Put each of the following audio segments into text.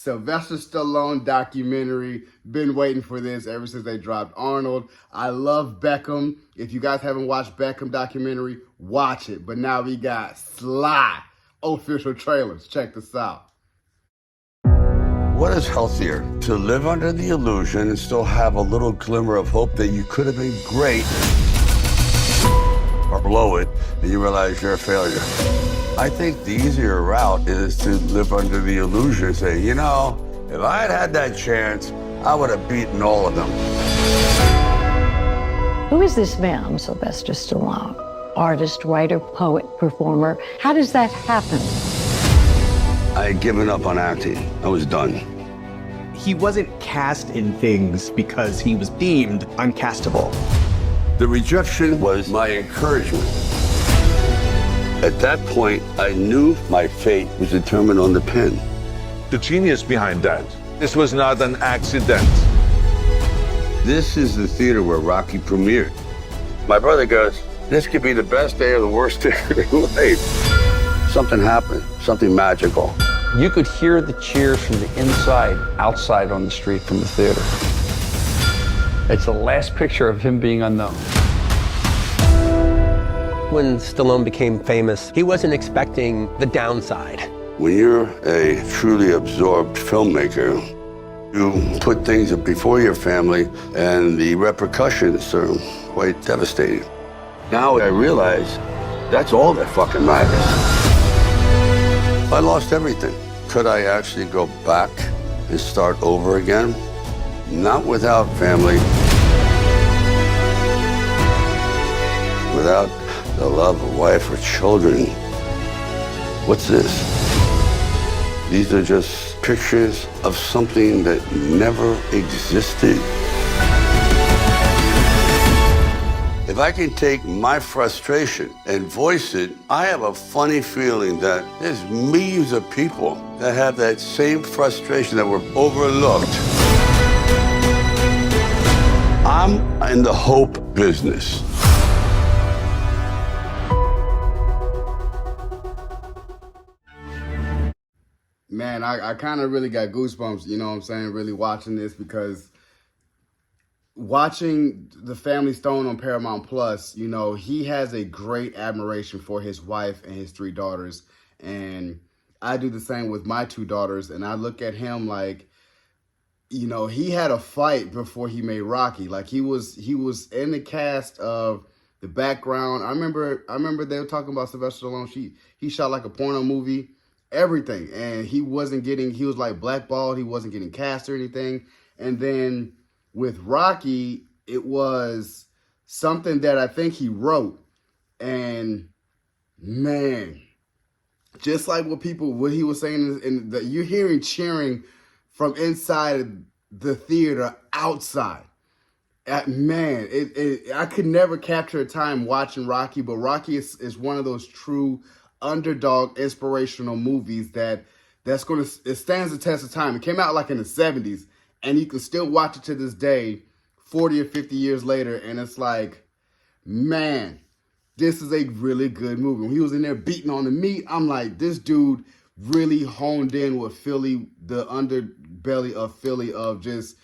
Sylvester Stallone documentary. Been waiting for this ever since they dropped Arnold. I love Beckham. If you guys haven't watched Beckham documentary, watch it. But now we got Sly official trailers. Check this out. What is healthier? To live under the illusion and still have a little glimmer of hope that you could have been great, or blow it and you realize you're a failure? I think the easier route is to live under the illusion and say, you know, if I had had that chance, I would have beaten all of them. Who is this man, Sylvester Stallone? Artist, writer, poet, performer. How does that happen? I had given up on acting. I was done. He wasn't cast in things because he was deemed uncastable. The rejection was my encouragement. At that point, I knew my fate was determined on the pen. The genius behind that. This was not an accident. This is the theater where Rocky premiered. My brother goes, this could be the best day or the worst day of your life. Something happened, something magical. You could hear the cheers from the inside, outside on the street from the theater. It's the last picture of him being unknown. When Stallone became famous, he wasn't expecting the downside. When you're a truly absorbed filmmaker, you put things before your family, and the repercussions are quite devastating. Now I realize that's all that fucking matters. I lost everything. Could I actually go back and start over again? Not without family, without the love of wife or children. What's this? These are just pictures of something that never existed. If I can take my frustration and voice it, I have a funny feeling that there's millions of people that have that same frustration that were overlooked. I'm in the hope business. Man, I kind of really got goosebumps, you know what I'm saying, really watching this, because watching the Family Stone on Paramount Plus, you know, he has a great admiration for his wife and his 3 daughters. And I do the same with my 2 daughters. And I look at him like, you know, he had a fight before he made Rocky. Like he was in the cast of the background. I remember they were talking about Sylvester Stallone. He shot like a porno movie, everything. And he was like blackballed. He wasn't getting cast or anything. And then with Rocky, it was something that I think he wrote. And man, just like what he was saying, and that you're hearing cheering from inside the theater outside. Man, I could never capture a time watching Rocky, but Rocky is one of those true underdog inspirational movies it stands the test of time. It came out like in the 70s, and you can still watch it to this day, 40 or 50 years later, and it's like, man, this is a really good movie. When he was in there beating on the meat, I'm like, this dude really honed in with Philly, the underbelly of Philly, of just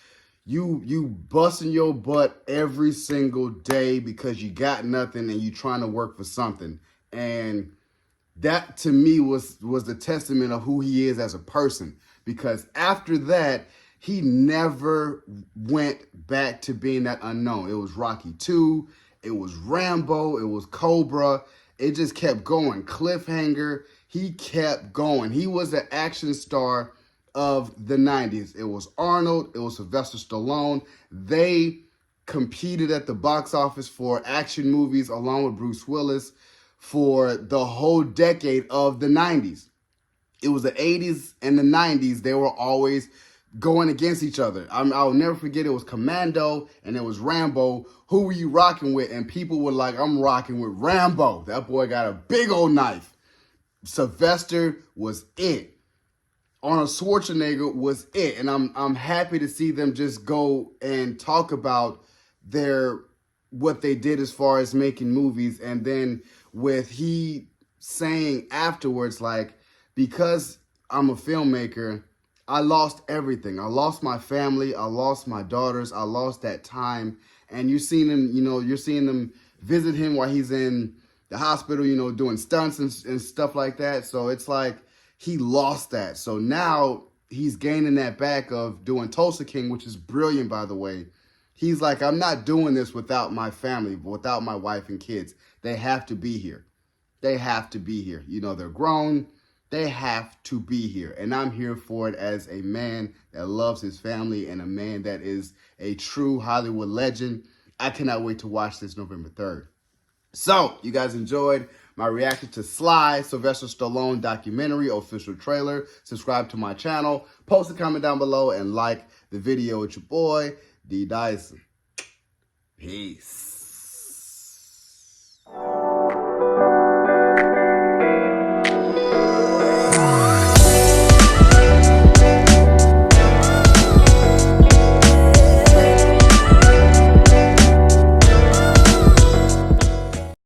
you busting your butt every single day because you got nothing and you trying to work for something. And that to me was the testament of who he is as a person, because after that, he never went back to being that unknown. It was Rocky 2, it was Rambo, it was Cobra. It just kept going. Cliffhanger, he kept going. He was the action star of the 90s. It was Arnold, it was Sylvester Stallone. They competed at the box office for action movies along with Bruce Willis for the whole decade of the 90s. It was the 80s and the 90s. They were always going against each other. I'll never forget, it was Commando and it was Rambo. Who were you rocking with? And people were like, I'm rocking with Rambo. That boy got a big old knife. Sylvester was it. Arnold Schwarzenegger was it. And I'm happy to see them just go and talk about what they did as far as making movies. And then with he saying afterwards, like, because I'm a filmmaker, I lost everything. I lost my family. I lost my daughters. I lost that time. And you're seeing him, you're seeing them visit him while he's in the hospital, doing stunts and stuff like that. So it's like he lost that. So now he's gaining that back of doing Tulsa King, which is brilliant, by the way. He's like, I'm not doing this without my family, without my wife and kids. They have to be here. They have to be here. They're grown. They have to be here. And I'm here for it as a man that loves his family and a man that is a true Hollywood legend. I cannot wait to watch this November 3rd. So, you guys enjoyed my reaction to Sly, Sylvester Stallone documentary, official trailer. Subscribe to my channel. Post a comment down below and like the video with your boy, D. Dyson. Peace.